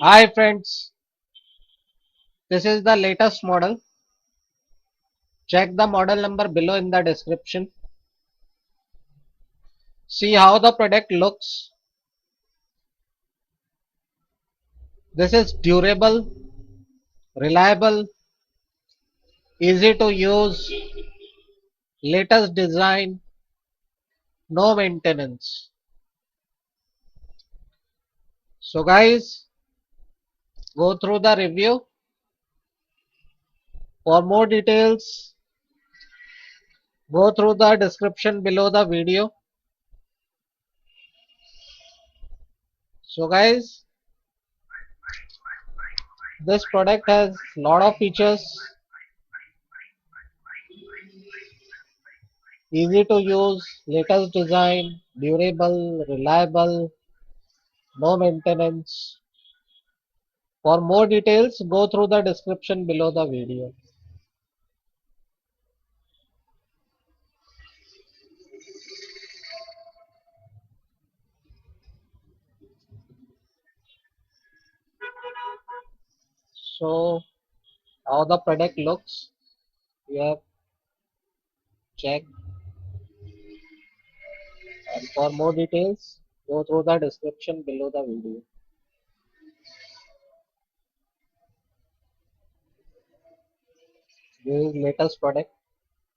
Hi friends, this is the latest model. Check the model number below in the description. See how the product looks. This is durable, reliable, easy to use, latest design, no maintenance. So guys, go through the review. For more details, go through the description below the video. So guys, this product has lot of features, easy to use, latest design, durable, reliable, no maintenance. For more details, go through the description below the video. So, how the product looks, you have checked. And for more details, go through the description below the video. This is latest product,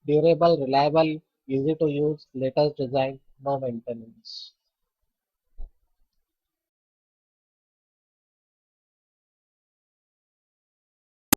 durable, reliable, easy to use, latest design, no maintenance.